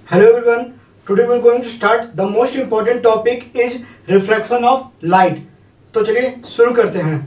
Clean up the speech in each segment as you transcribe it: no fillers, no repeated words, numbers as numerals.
Hello everyone. Today we are going to start the most important topic is reflection of light. तो चलिए शुरू करते हैं.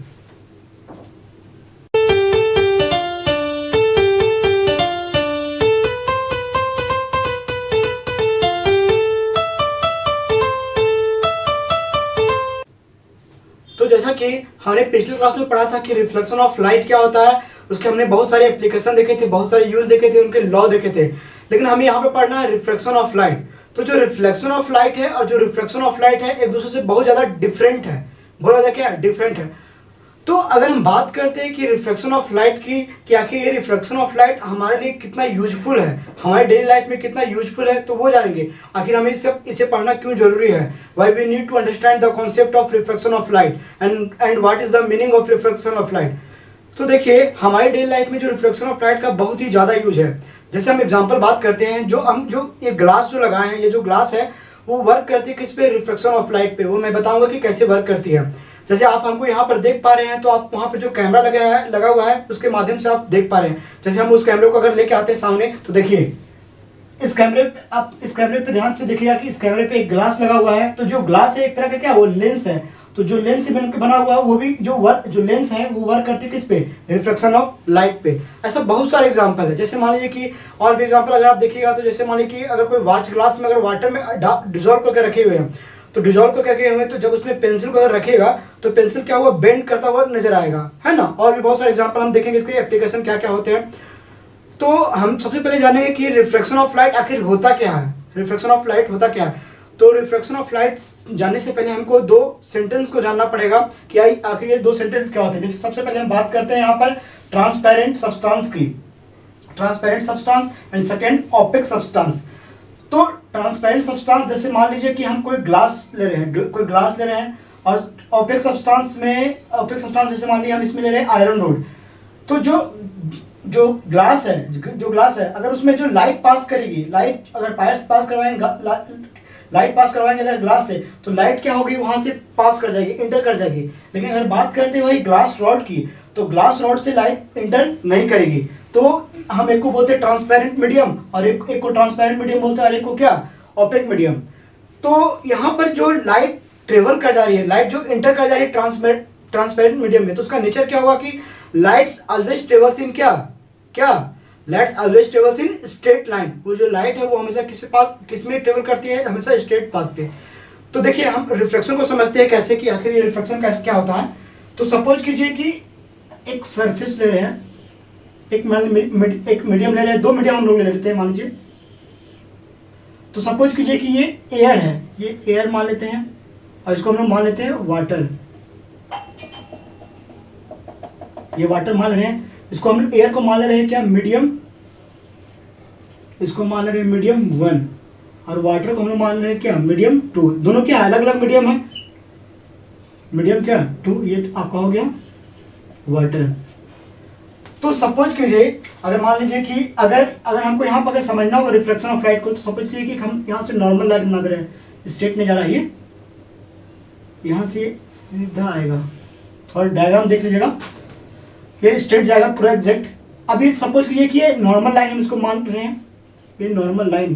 तो जैसा कि हमने पिछले क्लास में पढ़ा था कि रिफ्लेक्शन ऑफ लाइट क्या होता है, उसके हमने बहुत सारे एप्लीकेशन देखे थे, बहुत सारे यूज देखे थे, उनके लॉ देखे थे. लेकिन हमें यहाँ पे पढ़ना है रिफ्लेक्शन ऑफ लाइट. तो जो रिफ्लेक्शन ऑफ लाइट है और जो रिफ्रैक्शन ऑफ लाइट है एक दूसरे से बहुत ज्यादा डिफरेंट है. बहुत ज्यादा क्या डिफरेंट है. तो अगर हम बात करते हैं कि रिफ्लेक्शन ऑफ लाइट की कि आखिर ये रिफ्लेक्शन ऑफ लाइट हमारे लिए कितना यूजफुल है, हमारे डेली लाइफ में कितना यूजफुल है, तो वो जानेंगे. आखिर हमें इसे पढ़ना क्यों जरूरी है. Why we need to understand the concept of reflection of light and what is the meaning of reflection of light. तो देखिए हमारी डेली लाइफ में जो रिफ्लेक्शन ऑफ लाइट का बहुत ही ज्यादा यूज है. जैसे हम एग्जांपल बात करते हैं, जो ये ग्लास जो लगाए हैं, ये जो ग्लास है वो वर्क करती है किस पे, रिफ्लेक्शन ऑफ लाइट पे. वो मैं बताऊंगा कि कैसे वर्क करती है. जैसे आप हमको यहाँ पर देख पा रहे हैं, तो आप वहाँ पे जो कैमरा लगा हुआ है उसके माध्यम से आप देख पा रहे हैं. जैसे हम उस कैमरे को अगर लेके आते हैं सामने, तो देखिए इस कैमरे पे ध्यान से देखिएगा कि इस कैमरे पे एक ग्लास लगा हुआ है. तो जो ग्लास है एक तरह का क्या, वो लेंस है. तो जो लेंस से बना हुआ है वो भी जो लेंस है वो वर्क करती है किस पे, रिफ्लेक्शन ऑफ लाइट पे. ऐसा बहुत सारे एग्जांपल है. जैसे मान लीजिए कि और भी एग्जांपल अगर आप देखिएगा, तो जैसे मान लीजिए कि अगर कोई वॉच ग्लास में अगर वाटर में डिजोल्व करके रखे हुए हैं, तो डिजोल्व करके रखे हुए हैं, तो जब उसमें पेंसिल को अगर रखेगा तो पेंसिल क्या हुआ, बेंड करता हुआ नजर आएगा, है ना. और भी बहुत सारे एग्जांपल हम देखेंगे इसके एप्लीकेशन क्या क्या होते हैं. तो हम सबसे पहले जानेंगे कि रिफ्लेक्शन ऑफ लाइट आखिर होता क्या है. रिफ्लेक्शन ऑफ लाइट होता क्या है. तो रिफ्लेक्शन ऑफ लाइट जानने से पहले हमको दो सेंटेंस को जानना पड़ेगा कि आखिर ये दो सेंटेंस क्या होते हैं. जैसे सबसे पहले हम बात करते हैं यहाँ पर ट्रांसपेरेंट सब्सटेंस की. Transparent substance and second opaque substance. तो ट्रांसपेरेंट सब्सटेंस, जैसे मान लीजिए कि हम कोई ग्लास ले रहे हैं और ऑपेक सब्सटेंस जैसे मान लीजिए हम इसमें ले रहे हैं आयरन रोड. तो जो ग्लास है अगर उसमें जो लाइट पास करेगी, लाइट पास करवाएंगे अगर ग्लास से, तो लाइट क्या होगी, वहां से पास कर जाएगी, इंटर कर जाएगी. लेकिन अगर बात करते हैं वही ग्लास रॉड की, तो ग्लास रॉड से लाइट इंटर नहीं करेगी. तो हम एक को बोलते हैं ट्रांसपेरेंट मीडियम और एक को ट्रांसपेरेंट मीडियम बोलते हैं और एक को क्या, ओपेक मीडियम. तो यहाँ पर जो लाइट ट्रेवल कर जा रही है, लाइट जो इंटर कर जा रही है ट्रांसपेरेंट मीडियम में, तो उसका नेचर क्या होगा कि lights always travels in lights always travels in straight line. वो जो लाइट है वो हमेशा किस में ट्रेवल करती है, हमेशा स्ट्रेट पाथ पे. तो देखिए हम रिफ्लेक्शन को समझते हैं कैसे, कि आखिर ये रिफ्लेक्शन कैसे क्या होता है. तो सपोज कीजिए कि एक सरफेस ले रहे हैं, एक मीडियम ले रहे हैं, दो मीडियम हम लोग ले लेते हैं मान लीजिए. तो सपोज कीजिए कि ये एयर है, ये एयर मान लेते हैं और इसको हम लोग मान लेते हैं वाटर. ये वाटर मान रहे हैं, इसको हम एयर को मान ले रहे हैं क्या, मीडियम. इसको मान ले रहे हैं मीडियम 1 और वाटर को हम लोग मान रहे हैं क्या, मीडियम 2. दोनों क्या अलग अलग मीडियम है, मीडियम क्या 2. ये तो आपका हो गया वाटर. तो सपोज कीजिए अगर मान लीजिए कि अगर हमको यहाँ पर अगर समझना होगा रिफ्लेक्शन ऑफ लाइट को, तो सपोज कीजिए कि हम यहाँ से नॉर्मल लाइट बना दे रहे हैं, स्ट्रेट नहीं जा रहा है, ये यहाँ से सीधा आएगा. थोड़ा डायग्राम देख लीजिएगा, ये स्ट्रेट जाएगा पूरा एग्जैक्ट. अभी सपोज कीजिए कि ये नॉर्मल लाइन हम इसको मान रहे हैं, ये नॉर्मल लाइन.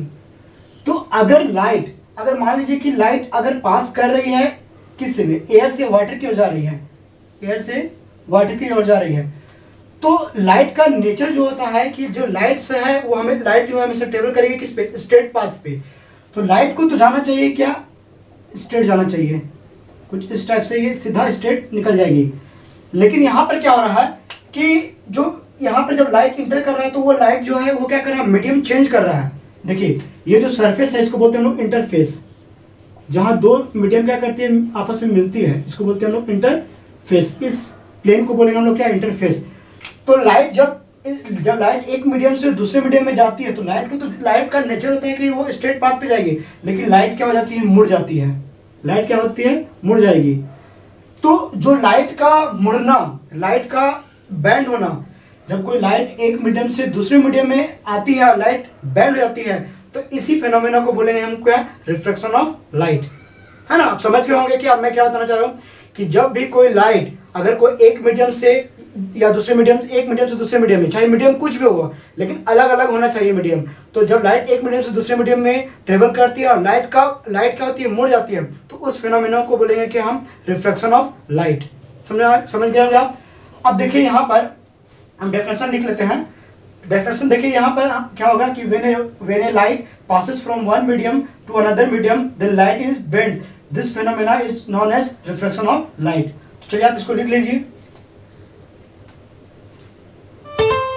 तो अगर मान लीजिए कि लाइट अगर पास कर रही है किससे में, एयर से वाटर की ओर जा रही है, एयर से वाटर की ओर जा रही है, तो लाइट का नेचर जो होता है कि जो लाइट से है वो लाइट जो है हमेशा ट्रेवल करेगी किस पे, स्ट्रेट पाथ पे. तो लाइट को तो जाना चाहिए क्या, स्ट्रेट जाना चाहिए, कुछ इस टाइप से ये सीधा स्ट्रेट निकल जाएगी. लेकिन यहाँ पर क्या हो रहा है कि जो यहाँ पर जब लाइट इंटर कर रहा है, तो वो लाइट जो है वो क्या कर रहा है, मीडियम चेंज कर रहा है. देखिए ये जो सरफेस है इसको बोलते हैं हम लोग इंटरफेस. जहां दो मीडियम क्या करती है, आपस में मिलती है, इसको बोलते हैं हम लोग इंटरफेस. इस प्लेन को बोलेंगे हम लोग क्या, इंटरफेस. तो लाइट जब लाइट एक मीडियम से दूसरे मीडियम में जाती है, तो लाइट का नेचर होता है कि वो स्ट्रेट पाथ पे जाएगी. लेकिन लाइट क्या हो जाती है, मुड़ जाती है. लाइट क्या होती है, मुड़ जाएगी. तो जो लाइट का मुड़ना, लाइट का बैंड होना, जब कोई लाइट एक मीडियम से दूसरे मीडियम में आती है, लाइट बैंड हो जाती है, तो इसी फेनोमेना को बोलेंगे हम क्या, रिफ्लेक्शन ऑफ लाइट, है ना. आप समझ गए होंगे कि अब मैं क्या बताना चाह रहा हूँ कि जब भी कोई लाइट अगर कोई एक मीडियम से या दूसरे मीडियम, एक मीडियम से दूसरे मीडियम में, चाहे मीडियम कुछ भी होगा, लेकिन अलग अलग होना चाहिए मीडियम। तो जब लाइट एक मीडियम से दूसरे मीडियम में ट्रेवल करती है और लाइट क्या होती है, मुड़ जाती है, तो उस फिनोमेना को बोलेंगे कि हम रिफ्लेक्शन ऑफ लाइट। समझ गए आप? अब देखिए यहाँ पर हम डेफिनेशन लिख लेते हैं। डेफिनेशन देखिए यहाँ पर क्या होगा कि when a light passes from one medium to another medium, then light is bent. This phenomena is known as reflection of light. तो चलिए आप इसको लिख लीजिए।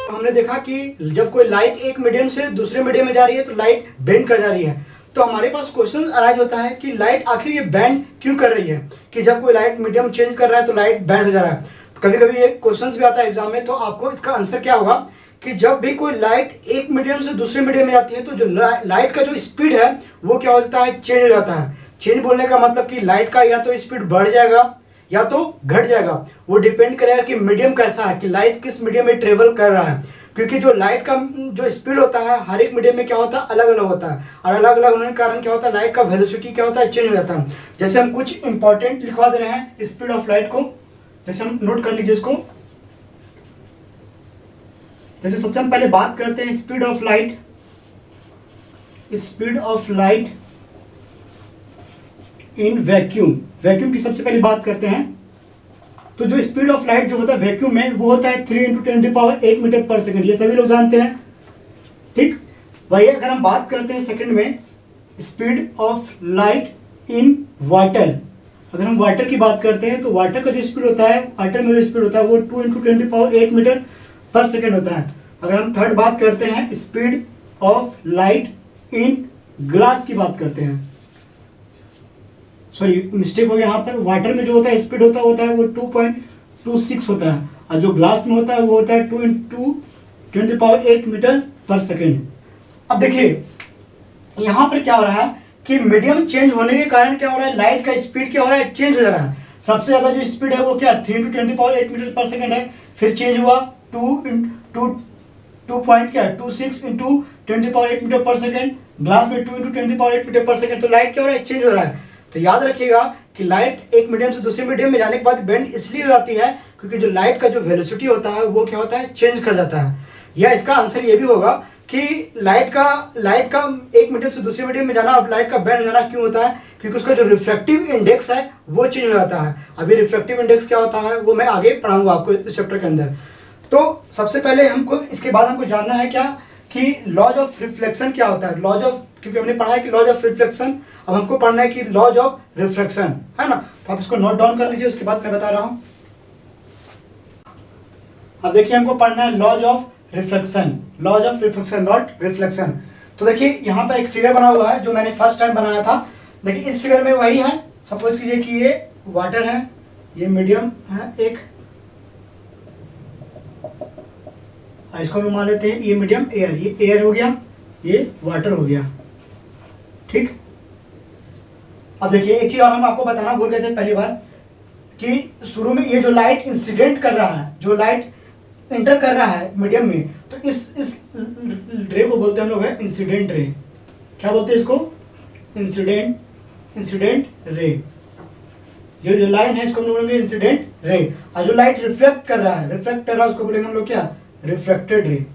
हमने देखा कि जब कोई लाइट एक मीडियम से दूसरे मीडियम में जा रही है तो लाइट बेंड कर जा रही है। तो हमारे पास क्वेश्चन अराइज होता है कि लाइट आखिर ये बेंड क्यों कर रही है, कि जब कोई लाइट मीडियम चेंज कर रहा है तो लाइट बेंड हो जा रहा है। तो कभी कभी ये क्वेश्चन भी आता है एग्जाम में, तो आपको इसका आंसर क्या होगा कि जब भी कोई लाइट एक मीडियम से दूसरे मीडियम में जाती है तो जो लाइट का जो स्पीड है वो क्या हो जाता है, चेंज हो जाता है। चेंज बोलने का मतलब कि लाइट का या तो स्पीड बढ़ जाएगा या तो घट जाएगा। वो डिपेंड करेगा कि मीडियम कैसा है, कि लाइट किस मीडियम में ट्रेवल कर रहा है, क्योंकि जो लाइट का जो स्पीड होता है हर एक मीडियम में क्या होता है, अलग अलग होता है, और अलग अलग होने के कारण क्या होता है, लाइट का वेलोसिटी क्या होता है, चेंज हो जाता है। जैसे हम कुछ इंपॉर्टेंट लिखवा दे रहे हैं स्पीड ऑफ लाइट को, जैसे हम नोट कर लीजिए इसको। जैसे सबसे हम पहले बात करते हैं speed of light. Speed of light in vacuum, vacuum की सबसे पहले बात करते हैं। तो जो स्पीड ऑफ लाइट जो होता है वैक्यूम में वो होता है 3 × 10⁸ मीटर पर सेकंड। ये सभी लोग जानते हैं, ठीक। वही अगर हम बात करते हैं सेकंड में, speed of light in water, अगर हम वाटर की बात करते हैं तो वाटर का जो स्पीड होता है, वाटर में जो स्पीड होता है वो 2 × 10⁸ मीटर पर सेकंड होता है। अगर हम थर्ड बात करते हैं speed of light in glass की बात करते हैं, सॉरी मिस्टेक हो गया यहाँ पर, वाटर में जो होता है स्पीड होता है वो 2.26 होता है, और जो ग्लास में होता है वो होता है 2 × 10⁸ मीटर पर सेकेंड। अब देखिए यहाँ पर क्या हो रहा है कि मीडियम चेंज होने के कारण क्या हो रहा है, लाइट का स्पीड क्या हो रहा है, चेंज हो जा रहा है। सबसे ज्यादा जो स्पीड है वो क्या 3 × 10⁸ मीटर पर सेकेंड है, फिर चेंज हुआ 2.26 × 10⁸ मीटर पर सेकेंड, ग्लास में 2 × 10⁸ मीटर पर सेकेंड। तो लाइट क्या हो रहा है, चेंज हो रहा है। तो याद रखिएगा कि लाइट एक मीडियम से दूसरे मीडियम में जाने के बाद बेंड इसलिए हो जाती है क्योंकि जो लाइट का जो वेलोसिटी होता है वो क्या होता है, चेंज कर जाता है। या इसका आंसर ये भी होगा कि लाइट का एक मीडियम से दूसरे मीडियम में जाना, अब लाइट का बेंड जाना क्यों होता है, क्योंकि उसका जो रिफ्रैक्टिव इंडेक्स है वो चेंज हो जाता है। अभी रिफ्रैक्टिव इंडेक्स क्या होता है वो मैं आगे पढ़ाऊंगा आपको इस चैप्टर के अंदर। तो सबसे पहले हमको इसके बाद हमको जानना है क्या कि लॉज ऑफ रिफ्लेक्शन क्या होता है। लॉज ऑफ, क्योंकि हमने पढ़ा है कि लॉज ऑफ रिफ्लेक्शन, अब हमको पढ़ना है कि लॉज ऑफ रिफ्लेक्शन, है ना। तो आप इसको नोट डाउन कर लीजिए, उसके बाद मैं बता रहा हूं। अब देखिए हमको पढ़ना है laws of reflection, laws of reflection not reflection. तो देखिए यहाँ पर एक फिगर बना हुआ है जो मैंने फर्स्ट टाइम बनाया था। देखिए इस फिगर में वही है, सपोज कीजिए कि ये वाटर है, ये मीडियम है एक, इसको हम मान लेते हैं ये मीडियम एयर, ये एयर हो गया, ये वाटर हो गया, ठीक। अब देखिए एक चीज और हम आपको बताना भूल गए थे पहली बार कि शुरू में ये जो लाइट इंसिडेंट कर रहा है, जो लाइट एंटर कर रहा है मीडियम में, तो इस रे को बोलते हैं हम लोग है इंसिडेंट रे। क्या बोलते हैं इसको, इंसिडेंट रे। जो लाइन है इसको हम लोग बोलेंगे इंसिडेंट रे, और जो लाइट रिफ्लेक्ट कर रहा है, उसको बोलेंगे हम लोग क्या, रिफ्रैक्टेड रे,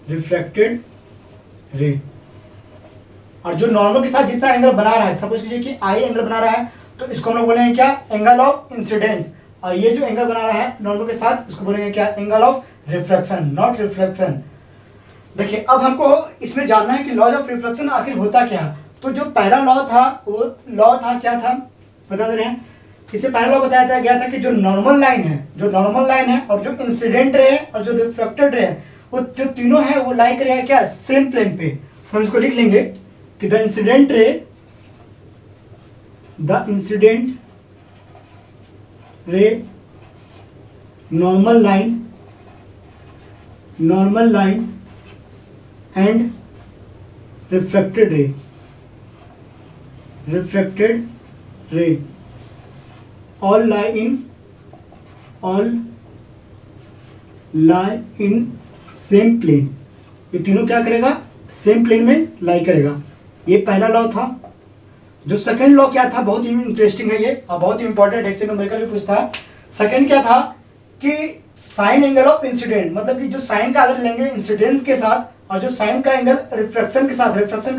रिफ्रैक्टेड रे। और जो नॉर्मल के साथ जितना एंगल बना रहा है, सपोज कीजिए कि आई एंगल बना रहा है, तो इसको हम लोग बोलेंगे क्या, एंगल ऑफ इंसिडेंस। और ये जो एंगल बना रहा है नॉर्मल के साथ, इसको बोलेंगे क्या, angle of reflection not reflection. देखिए अब हमको इसमें जानना है कि लॉज ऑफ रिफ्लेक्शन आखिर होता क्या है। तो जो पहला लॉ था वो लॉ था क्या था, बता दे रहे हैं। इससे पहला लॉ बताया गया था कि जो नॉर्मल लाइन है और जो इंसिडेंट रे है और जो रिफ्लेक्टेड रे है, वो जो तीनों है वो लाई करेगा क्या, सेम प्लेन पे। तो हम इसको लिख लेंगे कि the incident ray normal line and reflected ray all lie in same plane. ये तीनों क्या करेगा, सेम प्लेन में लाई करेगा। ये पहला लॉ था। जो सेकंड लॉ क्या था, बहुत ही इंटरेस्टिंग है ये और बहुत ही इंपॉर्टेंट है, इससे न्यूमेरिकल भी पूछता है। सेकंड क्या था कि साइन एंगल ऑफ इंसिडेंट, मतलब कि जो साइन का अगर लेंगे इंसिडेंस के साथ और जो साइन का एंगल रिफ्लेक्शन के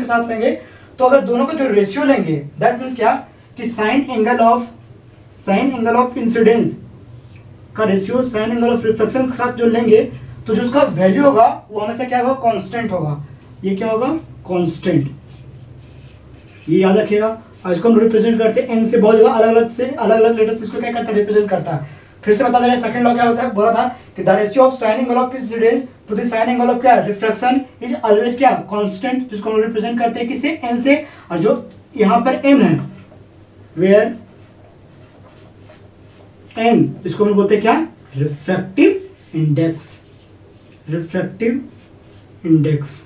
साथ लेंगे, तो अगर दोनों का जो रेशियो लेंगे दैट मीन्स क्या कि साइन एंगल ऑफ इंसिडेंस का ratio sign angle of reflection के साथ जो लेंगे, तो जो उसका वैल्यू होगा वो हमेशा क्या होगा, कांस्टेंट होगा। ये क्या होगा, कांस्टेंट, ये याद रखिएगा। और इसको हम रिप्रेजेंट करते हैं एन से, बहुत जगह अलग अलग लेटर से इसको क्या करता है, रिप्रेजेंट करता है। फिर से बता दे रहे हैं, सेकंड लॉ क्या होता है, बोला था कि the ratio of sine angle of incidence to the sine angle of क्या, रिफ्लेक्शन इज ऑलवेज क्या, कांस्टेंट, जिसको हम रिप्रेजेंट करते हैं किससे, एन से। और जो यहाँ पर एन है, वेयर एन, इसको हम बोलते हैं क्या, रिफ्रैक्टिव इंडेक्स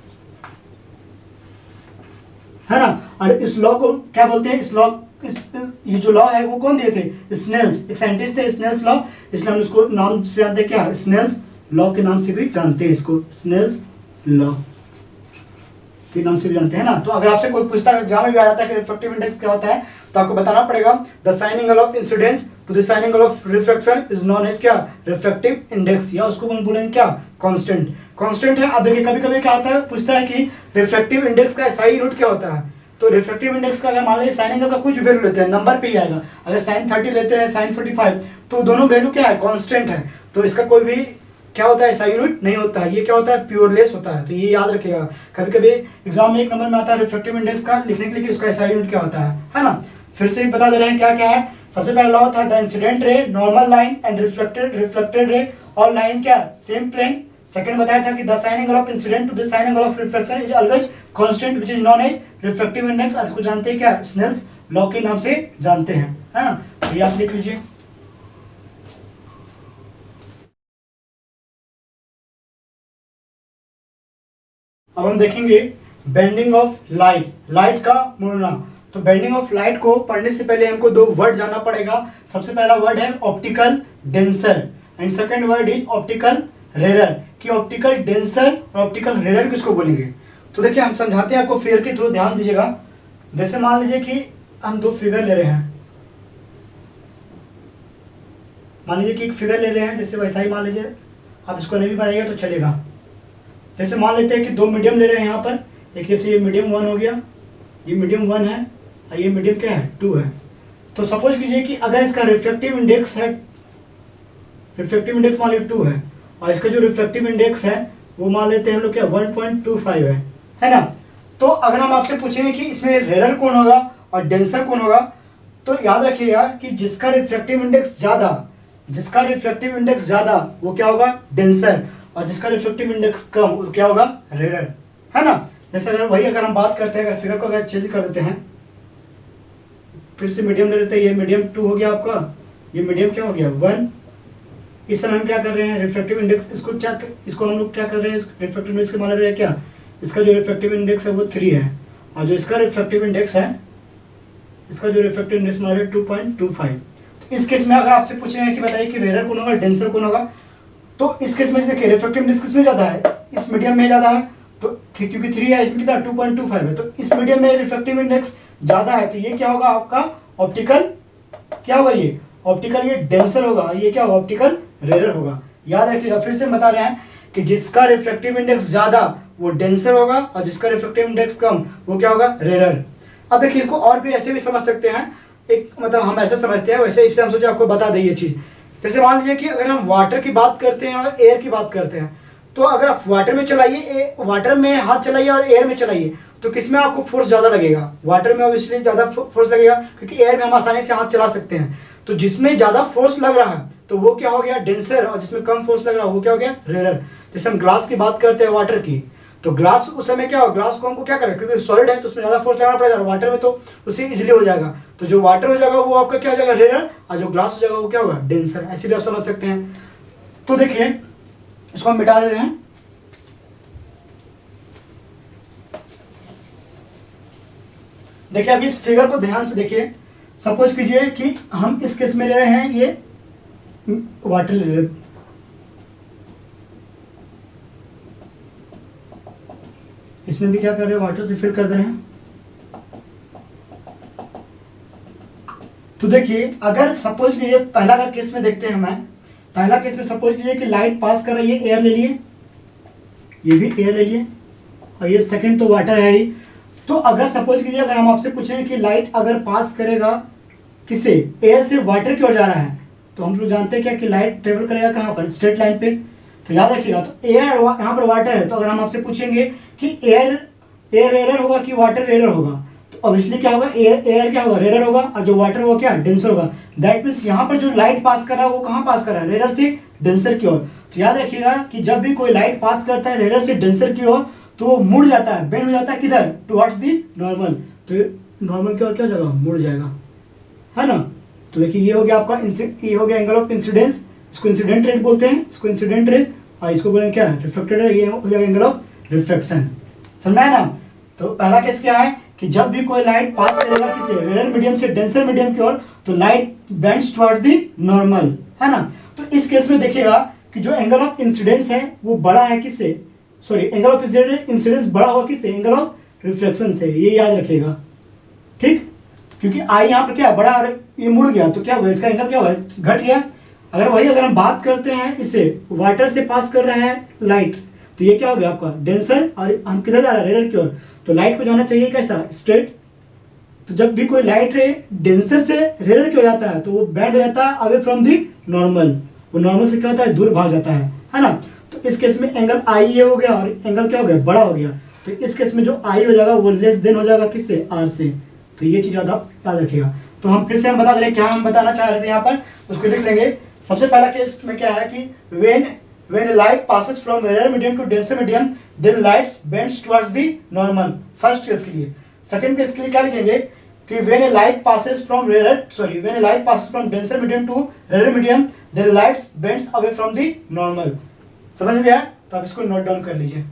है ना। और इस लॉ को क्या बोलते हैं, इस लॉ ये जो लॉ है वो कौन दिए थे, स्नेल्स, एक साइंटिस्ट थे स्नेल्स लॉ, इसलिए हम इसको नाम से जानते हैं क्या, स्नेल्स लॉ के नाम से भी जानते हैं इसको, स्नेल्स लॉ के नाम से भी जानते हैं ना। तो अगर आपसे कोई पूछता है, एग्जाम में भी आ जाता है कि रिफ्रैक्टिव इंडेक्स क्या होता है, तो आपको बताना पड़ेगा the sine angle of incidence to the sine angle of reflection is known as क्या, रिफ्रैक्टिव इंडेक्स, या उसको हम बोलेंगे क्या, कांस्टेंट है। अब देखिए कभी कभी क्या होता है, पूछता है कि रिफ्रैक्टिव इंडेक्स का एसआई यूनिट क्या होता है। तो रिफ्रैक्टिव इंडेक्स का अगर मान लीजिए साइन एंगल का कुछ वैल्यू लेते हैं, नंबर पे ही आएगा, अगर साइन 30 लेते हैं, साइन 45, तो दोनों वैल्यू क्या है, कांस्टेंट है, तो इसका कोई भी क्या होता है, ऐसा यूनिट नहीं होता है, ये क्या होता है, प्योरलेस होता है। तो ये याद रखिएगा, कभी कभी एग्जाम में एक नंबर में आता है रिफ्रैक्टिव इंडेक्स का लिखने के लिए इसका ऐसा यूनिट क्या होता है ना। फिर से बता दे रहे हैं क्या क्या है। सबसे पहला लॉ था the incident ray, normal line and reflected रे, और लाइन क्या, सेम प्लेन। सेकंड बताया था कि the sine angle of incident to the sine angle of reflection is always constant which is known as refractive index, और इसको जानते हैं क्या, स्नेल्स लॉ के नाम से जानते हैं, है ना। तो ये आप लिख लीजिए। अब हम देखेंगे बेंडिंग ऑफ लाइट का मुड़ना। तो बेंडिंग ऑफ लाइट को पढ़ने से पहले हमको दो वर्ड जानना पड़ेगा। सबसे पहला वर्ड है optical denser and second word is optical rarer. कि ऑप्टिकल डेंसर और ऑप्टिकल रेरर किसको बोलेंगे। तो देखिए हम समझाते हैं आपको फिगर के थ्रू, ध्यान दीजिएगा। जैसे मान लीजिए कि हम दो फिगर ले रहे हैं, मान लीजिए कि एक फिगर ले रहे हैं, जैसे वैसा ही मान लीजिए, आप इसको नहीं भी बनाइएगा तो चलेगा। जैसे मान लेते हैं कि दो मीडियम ले रहे हैं यहाँ पर, एक जैसे ये मीडियम 1 हो गया, ये मीडियम 1 है और ये मीडियम क्या है, 2 है। तो सपोज कीजिए कि अगर इसका रिफ्रैक्टिव इंडेक्स है, रिफ्रैक्टिव इंडेक्स मान लीजिए 2 है, और इसका जो रिफ्रैक्टिव इंडेक्स है वो मान लेते हैं हम लोग क्या 1.25 है ना। तो अगर हम आपसे पूछेंगे कि इसमें रेरर कौन होगा और डेंसर कौन होगा, तो याद रखिएगा कि जिसका रिफ्रैक्टिव इंडेक्स ज्यादा वो क्या होगा, डेंसर, और जिसका रिफ्रैक्टिव इंडेक्स कम वो क्या होगा, रेरर, है ना। जैसे अगर हम बात करते हैं, अगर फिगर को अगर चेंज कर देते हैं, फिर से मीडियम ले लेते हैं, ये मीडियम 2 हो गया आपका, ये मीडियम क्या हो गया 1। इस समय हम क्या कर रहे हैं, रिफ्रैक्टिव इंडेक्स, इसको हम लोग क्या कर रहे हैं, रिफ्रैक्टिव इंडेक्स के मान रहे हैं क्या, इसका जो रिफ्रैक्टिव इंडेक्स है वो 3 है, और जो इसका रिफ्रैक्टिव इंडेक्स है, इसका जो रिफ्रैक्टिव इंडेक्स मान रहे 2.25। तो इस केस में अगर आपसे पूछेंगे कि बताइए कि रेरर कौन होगा, डेंसर कौन होगा, तो इस केस में देखिए रिफ्रैक्टिव इंडेक्स किसमें ज्यादा है, इस मीडियम में ज्यादा है, तो क्योंकि 3 है, इसमें कितना 2.25 है, तो इस मीडियम में रिफ्रैक्टिव इंडेक्स ज्यादा है, तो ये क्या होगा आपका ऑप्टिकल, क्या होगा ये ऑप्टिकल, ये डेंसर होगा, ये क्या होगा ऑप्टिकल रेरर होगा। याद रखिएगा, फिर से बता रहे हैं कि जिसका रिफ्रैक्टिव इंडेक्स ज्यादा वो डेंसर होगा, और जिसका रिफ्रैक्टिव इंडेक्स कम वो क्या होगा, रेरर। अब देखिए इसको और भी ऐसे भी समझ सकते हैं, एक मतलब हम ऐसे समझते हैं वैसे, इसलिए हम सोचे आपको बता दें ये चीज। जैसे मान लीजिए कि अगर हम वाटर की बात करते हैं और एयर की बात करते हैं, तो अगर आप वाटर में चलाइए, वाटर में हाथ चलाइए और एयर में चलाइए, तो किसमें आपको फोर्स ज्यादा लगेगा, वाटर में ऑब्वियसली ज्यादा फोर्स लगेगा, क्योंकि एयर में हम आसानी से हाथ चला सकते हैं। तो जिसमें ज्यादा फोर्स लग रहा है तो वो क्या हो गया, डेंसर, और जिसमें कम फोर्स लग रहा है वो क्या हो गया, रेरर। जैसे हम ग्लास की बात करते हैं वाटर की, तो ग्लास उस समय क्या हो, ग्लास को हमको क्या करें, क्योंकि सॉलिड है तो उसमें ज्यादा फोर्स लगाना पड़ेगा, वाटर में तो उससे इजिली हो जाएगा। तो जो वाटर हो जाएगा वो आपका क्या हो जाएगा, रेरर, और जो ग्लास हो जाएगा वो क्या होगा, डेंसर। ऐसे भी आप समझ सकते हैं। तो देखिए इसको हम मिटा दे रहे हैं। देखिए अब इस फिगर को ध्यान से देखिए। सपोज कीजिए कि हम इस केस में ले रहे हैं, ये वाटर ले रहे, इसमें भी क्या कर रहे हैं, वाटर से फिल कर दे रहे हैं। तो देखिए अगर सपोज कीजिए पहला अगर केस में देखते हैं हमें, पहला केस में सपोज कीजिए कि लाइट पास कर रही है, एयर ले लिए, ये भी एयर ले लिए, और ये सेकंड तो वाटर है ही। तो अगर सपोज कीजिए अगर हम आपसे पूछें कि लाइट अगर पास करेगा किसे, एयर से वाटर की ओर जा रहा है, तो हम लोग जानते हैं क्या कि लाइट ट्रेवल करेगा कहाँ पर, स्ट्रेट लाइन पे। तो याद रखिएगा, तो एयर यहाँ पर वाटर है, तो अगर हम आपसे पूछेंगे कि एयर रेयर होगा कि वाटर रेयर होगा, तो ऑब्वियसली क्या होगा, एयर क्या होगा, रेयर होगा, और जो वाटर होगा क्या, डेंसर होगा। दैट मीन्स यहाँ पर जो लाइट पास कर रहा है वो कहाँ पास कर रहा है, रेयर से डेंसर की ओर। तो याद रखिएगा कि जब भी कोई लाइट पास करता है रेयर से डेंसर की ओर, तो वो मुड़ जाता है, बेंड हो जाता है किधर, टुवर्ड्स दी नॉर्मल। तो नॉर्मल की ओर क्या हो जाएगा, मुड़ जाएगा, है ना। तो देखिए ये हो गया आपका ये हो गया एंगल ऑफ इंसिडेंस, इसको इंसिडेंट रेट बोलते हैं, इसको इंसिडेंट रेट, और इसको बोलेंगे क्या, रिफ्लेक्टेड रे। ये हो जाएगा एंगल ऑफ रिफ्लेक्शन, समझ में आया ना। तो पहला केस क्या है कि जब भी कोई लाइट पास करेगा किसे, रेयर मीडियम से डेंसर मीडियम की ओर, तो light bends towards the normal, है ना। तो इस केस में देखिएगा कि जो एंगल ऑफ इंसिडेंस है वो बड़ा है किससे, सॉरी एंगल ऑफ इंसिडेंस बड़ा होगा किससे, एंगल ऑफ रिफ्लेक्शन से, ये याद रखिएगा, ठीक। क्योंकि आई यहाँ पर क्या बड़ा और ये मुड़ गया, तो क्या होगा, इसका एंगल क्या होगा, घट गया। अगर हम बात करते हैं इसे, वाटर से पास कर रहा है लाइट, तो ये क्या हो गया आपका डेंसर, और हम किधर जा रहा है, रेयर की ओर। तो लाइट को जाना चाहिए कैसा, स्ट्रेट। तो जब भी कोई लाइट रे डेंसर से रेयर की हो जाता है, तो वो बैंड हो जाता है अवे फ्रॉम दी नॉर्मल, वो नॉर्मल से क्या होता है, दूर भाग जाता है ना। तो इस केस में एंगल आई ये हो गया, और एंगल क्या हो गया, बड़ा हो गया। तो इस केस में जो आई हो जाएगा वो लेस देन हो जाएगा किससे, आर से। तो ये चीज याद रखिएगा। तो हम फिर से हम बता दे रहे हैं क्या हम बताना चाह रहे थे यहाँ पर, उसको लिख लेंगे। सबसे पहला केस में क्या है कि when a light passes from rarer medium to denser medium, then lights bends towards the normal, first case के लिए। सेकंड केस के लिए क्या लिखेंगे कि when a light passes from denser medium to rarer medium, then lights bends away from the normal। समझ में आया, तो आप इसको नोट डाउन कर लीजिए।